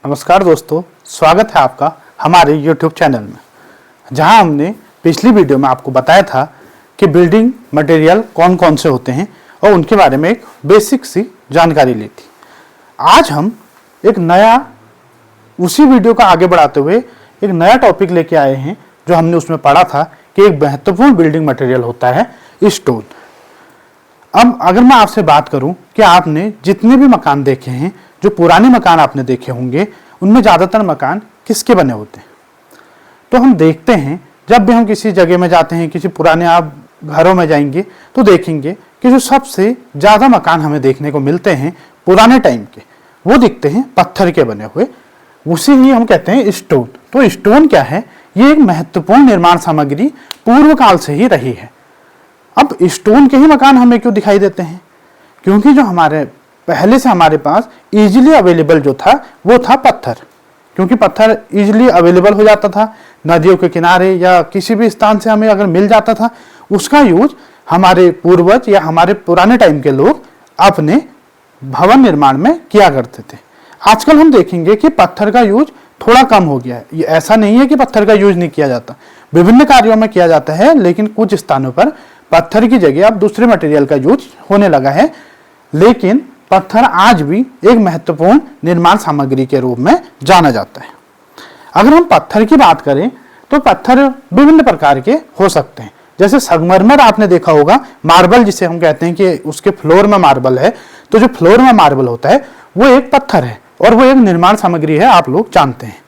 नमस्कार दोस्तों, स्वागत है आपका हमारे YouTube चैनल में। जहां हमने पिछली वीडियो में आपको बताया था कि बिल्डिंग मटेरियल कौन कौन से होते हैं और उनके बारे में एक बेसिक सी जानकारी ली थी। आज हम एक नया उसी वीडियो का आगे बढ़ाते हुए एक नया टॉपिक लेके आए हैं जो हमने उसमें पढ़ा था कि एक महत्वपूर्ण बिल्डिंग मटेरियल होता है स्टोन। अब अगर मैं आपसे बात करूं कि आपने जितने भी मकान देखे हैं, जो पुराने मकान आपने देखे होंगे, उनमें ज़्यादातर मकान किसके बने होते हैं? तो हम देखते हैं जब भी हम किसी जगह में जाते हैं, किसी पुराने आप घरों में जाएंगे तो देखेंगे कि जो सबसे ज़्यादा मकान हमें देखने को मिलते हैं पुराने टाइम के, वो दिखते हैं पत्थर के बने हुए। उसी ही हम कहते हैं स्टोन। तो स्टोन क्या है? ये एक महत्वपूर्ण निर्माण सामग्री पूर्व काल से ही रही है। अब स्टोन के ही मकान हमें क्यों दिखाई देते हैं? क्योंकि जो हमारे पहले से हमारे पास इजीली अवेलेबल जो था वो था पत्थर। क्योंकि पत्थर इजीली अवेलेबल हो जाता था, नदियों के किनारे या किसी भी स्थान से हमें अगर मिल जाता था, उसका यूज हमारे पूर्वज या हमारे पुराने टाइम के लोग अपने भवन निर्माण में किया करते थे। आजकल हम देखेंगे कि पत्थर का यूज थोड़ा कम हो गया है। ये ऐसा नहीं है कि पत्थर का यूज नहीं किया जाता, विभिन्न कार्यों में किया जाता है, लेकिन कुछ स्थानों पर पत्थर की जगह अब दूसरे मटेरियल का यूज होने लगा है। लेकिन पत्थर आज भी एक महत्वपूर्ण निर्माण सामग्री के रूप में जाना जाता है। अगर हम पत्थर की बात करें तो पत्थर विभिन्न प्रकार के हो सकते हैं। जैसे संगमरमर आपने देखा होगा, मार्बल जिसे हम कहते हैं कि उसके फ्लोर में मार्बल है, तो जो फ्लोर में मार्बल होता है वो एक पत्थर है और वो एक निर्माण सामग्री है, आप लोग जानते हैं।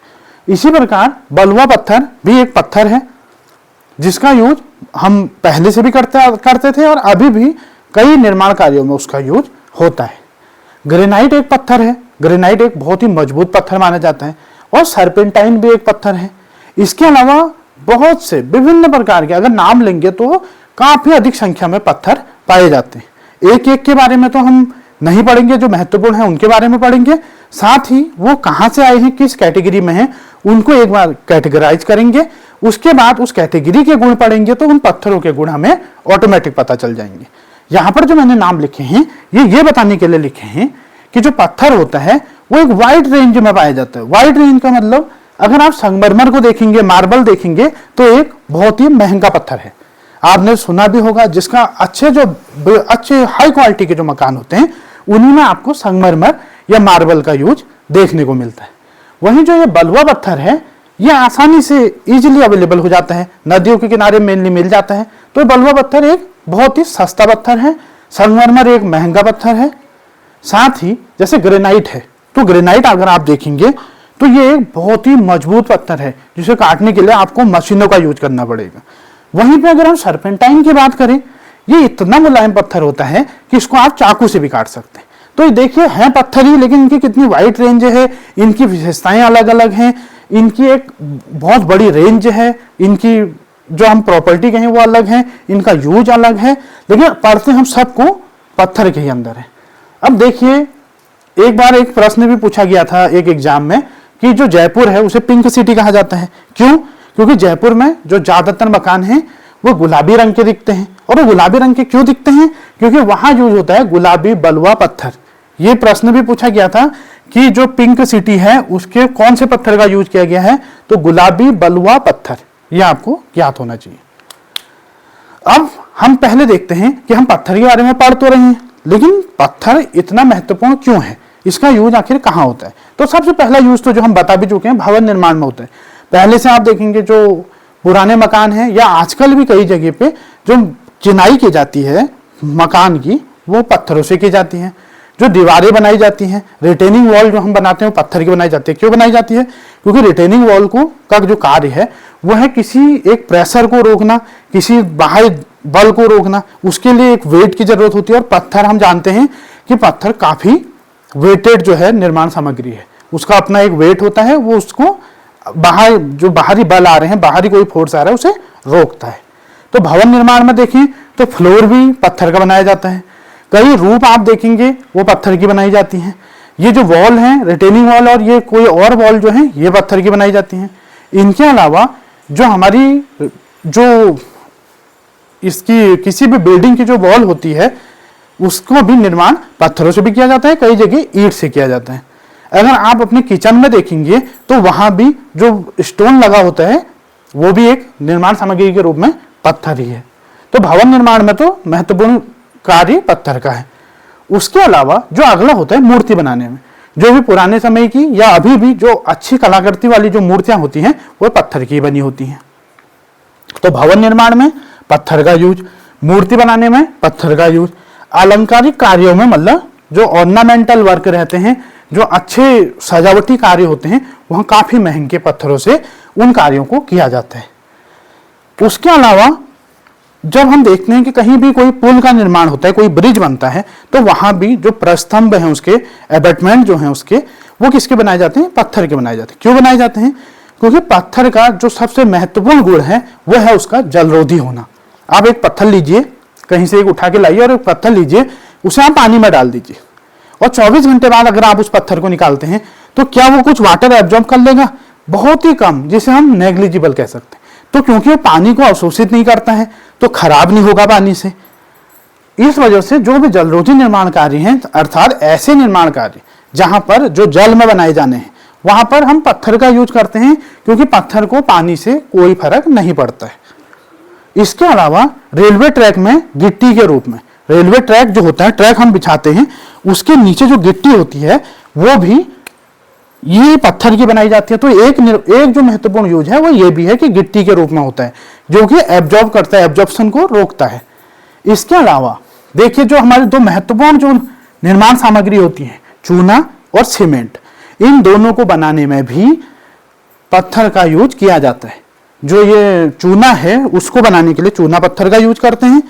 इसी प्रकार बलुआ पत्थर भी एक पत्थर है जिसका यूज हम पहले से भी करते थे और अभी भी कई निर्माण कार्यों में उसका यूज होता है। ग्रेनाइट एक पत्थर है। ग्रेनाइट एक बहुत ही मजबूत पत्थर माना जाता है और सर्पेंटाइन भी एक पत्थर है। इसके अलावा बहुत से विभिन्न प्रकार के अगर नाम लेंगे तो काफी अधिक संख्या में पत्थर पाए जाते हैं। एक एक के बारे में तो हम नहीं पढ़ेंगे, जो महत्वपूर्ण है उनके बारे में पढ़ेंगे, साथ ही वो कहां से आए हैं, किस कैटेगरी में हैं, उनको एक बार कैटेगराइज करेंगे। उसके बाद उस कैटेगरी के गुण पढ़ेंगे तो उन पत्थरों के गुण हमें ऑटोमेटिक पता चल जाएंगे। यहाँ पर जो मैंने नाम लिखे हैं ये बताने के लिए लिखे हैं कि जो पत्थर होता है वो एक वाइड रेंज में पाया जाता है। वाइड रेंज का मतलब अगर आप संगमरमर को देखेंगे, मार्बल देखेंगे, तो एक बहुत ही महंगा पत्थर है। आपने सुना भी होगा, जिसका अच्छे हाई क्वालिटी के जो मकान होते हैं उन्हीं में आपको संगमरमर या मार्बल का यूज देखने को मिलता है। वहीं जो ये बलुआ पत्थर है ये आसानी से इजीली अवेलेबल हो जाता है, नदियों के किनारे मेनली मिल जाता है। तो बलुआ पत्थर एक बहुत ही सस्ता पत्थर है। संगमरमर एक महंगा पत्थर है। साथ ही जैसे ग्रेनाइट है, तो ग्रेनाइट अगर आप देखेंगे तो ये एक बहुत ही मजबूत पत्थर है जिसे काटने के लिए आपको मशीनों का यूज करना पड़ेगा। वहीं पे अगर हम सर्पेंटाइन की बात करें, ये इतना मुलायम पत्थर होता है कि इसको आप चाकू से भी काट सकते हैं। तो ये देखिए है पत्थर ही, लेकिन इनकी कितनी वाइड रेंज है, इनकी विशेषताएं अलग अलग हैं, इनकी एक बहुत बड़ी रेंज है, इनकी जो हम प्रॉपर्टी कहें वो अलग है, इनका यूज अलग है, लेकिन पढ़ते हम सबको पत्थर के ही अंदर है। अब देखिए, एक बार एक प्रश्न भी पूछा गया था एक एग्जाम में कि जो जयपुर है उसे पिंक सिटी कहा जाता है। क्यों? क्योंकि जयपुर में जो ज्यादातर मकान हैं वो गुलाबी रंग के दिखते हैं। और वो गुलाबी रंग के क्यों दिखते हैं? क्योंकि वहां यूज होता है गुलाबी बलुआ पत्थर। ये प्रश्न भी पूछा गया था कि जो पिंक सिटी है उसके कौन से पत्थर का यूज किया गया है, तो गुलाबी बलुआ पत्थर। यह आपको ज्ञात होना चाहिए। अब हम पहले देखते हैं कि हम पत्थर के बारे में पढ़ तो रहे हैं, लेकिन पत्थर इतना महत्वपूर्ण क्यों है, इसका यूज आखिर कहां होता है? तो सबसे पहला यूज तो जो हम बता भी चुके हैं, भवन निर्माण में होता है। पहले से आप देखेंगे जो पुराने मकान हैं या आजकल भी कई जगह पे जो चिनाई की जाती है मकान की, वो पत्थरों से की जाती है। जो दीवारें बनाई जाती हैं, रिटेनिंग वॉल जो हम बनाते हैं वो पत्थर की बनाई जाती है। क्यों बनाई जाती है? क्योंकि रिटेनिंग वॉल का जो कार्य है वो है किसी एक प्रेशर को रोकना, किसी बाहरी बल को रोकना। उसके लिए एक वेट की जरूरत होती है और पत्थर हम जानते हैं कि पत्थर काफी वेटेड जो है निर्माण सामग्री है, उसका अपना एक वेट होता है, वो उसको जो बाहरी बल आ रहे हैं, बाहरी कोई फोर्स आ रहा है उसे रोकता है। तो भवन निर्माण में देखें तो फ्लोर भी पत्थर का बनाया जाता है। कई रूप आप देखेंगे वो पत्थर की बनाई जाती हैं। ये जो वॉल है, रिटेनिंग वॉल और ये कोई और वॉल जो है ये पत्थर की बनाई जाती हैं। इनके अलावा जो हमारी जो इसकी किसी भी बिल्डिंग की जो वॉल होती है उसको भी निर्माण पत्थरों से भी किया जाता है, कई जगह ईंट से किया जाता है। अगर आप अपने किचन में देखेंगे तो वहां भी जो स्टोन लगा होता है वो भी एक निर्माण सामग्री के रूप में पत्थर ही है। तो भवन निर्माण में तो महत्वपूर्ण कार्य पत्थर का है। उसके अलावा जो अगला होता है मूर्ति बनाने में, जो भी पुराने समय की या अभी भी जो अच्छी कलाकृति वाली जो मूर्तियां होती हैं वो पत्थर की बनी होती हैं। तो भवन निर्माण में पत्थर का यूज, मूर्ति बनाने में पत्थर का यूज, अलंकारिक कार्यों में मतलब जो ऑर्नामेंटल वर्क रहते हैं, जो अच्छे सजावटी कार्य होते हैं, वहां काफी महंगे पत्थरों से उन कार्यों को किया जाता है। उसके अलावा जब हम देखते हैं कि कहीं भी कोई पुल का निर्माण होता है, कोई ब्रिज बनता है, तो वहां भी जो प्रस्तंभ हैं उसके एबटमेंट जो हैं उसके, वो किसके बनाए जाते हैं? पत्थर के बनाए जाते हैं। क्यों बनाए जाते हैं? क्योंकि पत्थर का जो सबसे महत्वपूर्ण गुण है वो है उसका जलरोधी होना। आप एक पत्थर लीजिए, कहीं से एक उठा के लाइए और एक पत्थर लीजिए, उसे आप पानी में डाल दीजिए और 24 घंटे बाद अगर आप उस पत्थर को निकालते हैं तो क्या वो कुछ वाटर एब्जॉर्ब कर लेगा? बहुत ही कम, जिसे हम नेग्लिजिबल कह सकते हैं। तो क्योंकि वो पानी को अवशोषित नहीं करता है तो खराब नहीं होगा पानी से। इस वजह से जो भी जलरोधी निर्माण कार्य हैं, अर्थात ऐसे निर्माण कार्य जहां पर जो जल में बनाए जाने हैं, वहां पर हम पत्थर का यूज करते हैं, क्योंकि पत्थर को पानी से कोई फर्क नहीं पड़ता है। इसके अलावा रेलवे ट्रैक में गिट्टी के रूप में, रेलवे ट्रैक जो होता है, ट्रैक हम बिछाते हैं, उसके नीचे जो गिट्टी होती है वो भी ये पत्थर की बनाई जाती है। तो एक जो महत्वपूर्ण यूज है वो ये भी है कि गिट्टी के रूप में होता है, जो कि एब्जॉर्ब करता है, एब्जॉर्प्शन को रोकता है। इसके अलावा देखिए जो हमारे दो महत्वपूर्ण जो निर्माण सामग्री होती है, चूना और सीमेंट, इन दोनों को बनाने में भी पत्थर का यूज किया जाता है। जो ये चूना है उसको बनाने के लिए चूना पत्थर का यूज करते हैं,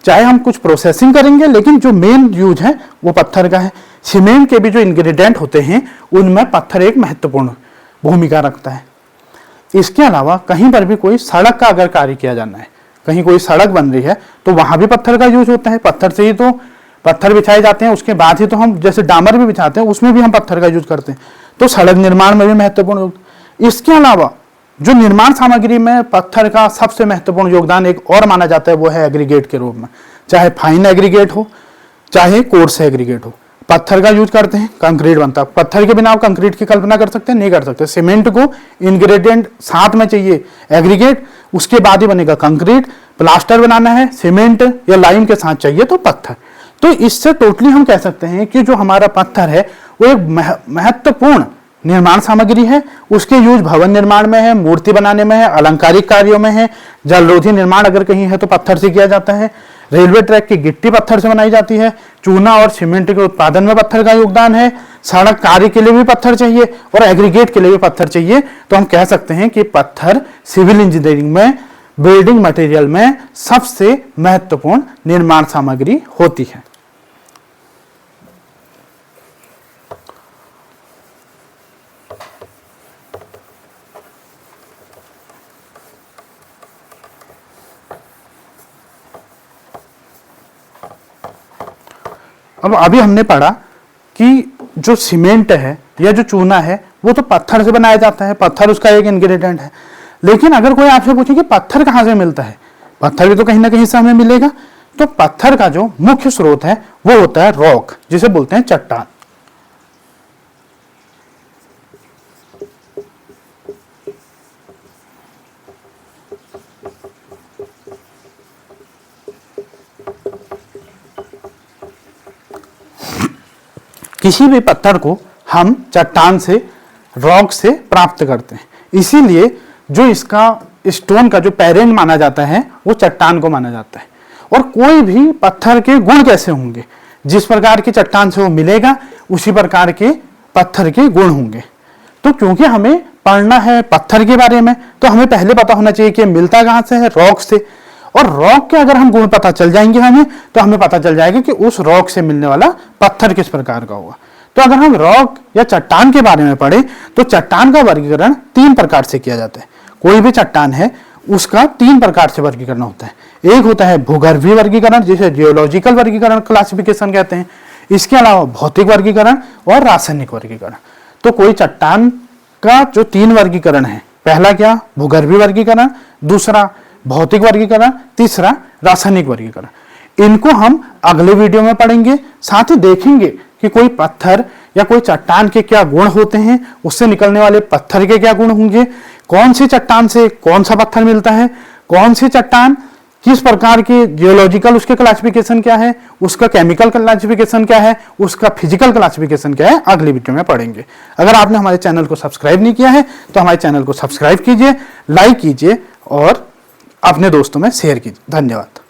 चाहे हम कुछ प्रोसेसिंग करेंगे, लेकिन जो मेन यूज है वो पत्थर का है। सीमेंट के भी जो इंग्रेडिएंट होते हैं उनमें पत्थर एक महत्वपूर्ण भूमिका रखता है। इसके अलावा कहीं पर भी कोई सड़क का अगर कार्य किया जाना है, कहीं कोई सड़क बन रही है, तो वहां भी पत्थर का यूज होता है। पत्थर से ही तो पत्थर बिछाए जाते हैं, उसके बाद ही तो हम जैसे डामर भी बिछाते हैं, उसमें भी हम पत्थर का यूज करते हैं। तो सड़क निर्माण में भी महत्वपूर्ण। इसके अलावा जो निर्माण सामग्री में पत्थर का सबसे महत्वपूर्ण योगदान एक और माना जाता है वो है एग्रीगेट के रूप में, चाहे फाइन एग्रीगेट हो चाहे कोर्स एग्रीगेट हो, पत्थर का यूज करते हैं, कंक्रीट बनता है। पत्थर के बिना आप कंक्रीट की कल्पना कर सकते हैं? नहीं कर सकते। सीमेंट को इंग्रेडिएंट साथ में चाहिए, एग्रीगेट, उसके बाद ही बनेगा कंक्रीट। प्लास्टर बनाना है, सीमेंट या लाइम के साथ चाहिए तो पत्थर। तो इससे टोटली हम कह सकते हैं कि जो हमारा पत्थर है वो एक महत्वपूर्ण निर्माण सामग्री है। उसके यूज भवन निर्माण में है, मूर्ति बनाने में है, अलंकारिक कार्यों में है, जलरोधी निर्माण अगर कहीं है तो पत्थर से किया जाता है, रेलवे ट्रैक की गिट्टी पत्थर से बनाई जाती है, चूना और सीमेंट के उत्पादन में पत्थर का योगदान है, सड़क कार्य के लिए भी पत्थर चाहिए और एग्रीगेट के लिए भी पत्थर चाहिए। तो हम कह सकते हैं कि पत्थर सिविल इंजीनियरिंग में, बिल्डिंग मटेरियल में सबसे महत्वपूर्ण निर्माण सामग्री होती है। अब अभी हमने पढ़ा कि जो सीमेंट है या जो चूना है वो तो पत्थर से बनाया जाता है, पत्थर उसका एक इंग्रेडिएंट है। लेकिन अगर कोई आपसे पूछे कि पत्थर कहाँ से मिलता है, पत्थर भी तो कहीं ना कहीं से हमें मिलेगा। तो पत्थर का जो मुख्य स्रोत है वो होता है रॉक, जिसे बोलते हैं चट्टान। किसी भी पत्थर को हम चट्टान से, रॉक से प्राप्त करते हैं। इसीलिए जो इसका स्टोन का जो पेरेंट माना जाता है वो चट्टान को माना जाता है। और कोई भी पत्थर के गुण कैसे होंगे, जिस प्रकार की चट्टान से वो मिलेगा उसी प्रकार के पत्थर के गुण होंगे। तो क्योंकि हमें पढ़ना है पत्थर के बारे में, तो हमें पहले पता होना चाहिए कि मिलता कहाँ से है, रॉक से। और रॉक के अगर हम गुण पता चल जाएंगे हमें, तो हमें पता चल जाएगा कि उस रॉक से मिलने वाला पत्थर किस प्रकार का होगा। तो अगर हम रॉक या चट्टान के बारे में पढ़े तो चट्टान का वर्गीकरण 3 प्रकार से किया जाता है। कोई भी चट्टान है उसका 3 प्रकार से वर्गीकरण होता है। एक होता है भूगर्भीय वर्गीकरण, जिसे जियोलॉजिकल वर्गीकरण क्लासिफिकेशन कहते हैं। इसके अलावा भौतिक वर्गीकरण और रासायनिक वर्गीकरण। तो कोई चट्टान का जो 3 वर्गीकरण है, पहला क्या, भूगर्भीय वर्गीकरण, दूसरा भौतिक वर्गीकरण, तीसरा रासायनिक वर्गीकरण। इनको हम अगले वीडियो में पढ़ेंगे। साथ ही देखेंगे कि कोई पत्थर या कोई चट्टान के क्या गुण होते हैं, उससे निकलने वाले पत्थर के क्या गुण होंगे, कौन सी चट्टान से कौन सा पत्थर मिलता है, कौन सी चट्टान किस प्रकार के जियोलॉजिकल उसके क्लासिफिकेशन क्या है, उसका केमिकल क्लासिफिकेशन क्या है, उसका फिजिकल क्लासिफिकेशन क्या है, अगली वीडियो में पढ़ेंगे। अगर आपने हमारे चैनल को सब्सक्राइब नहीं किया है तो हमारे चैनल को सब्सक्राइब कीजिए, लाइक कीजिए और अपने दोस्तों में शेयर कीजिए। धन्यवाद।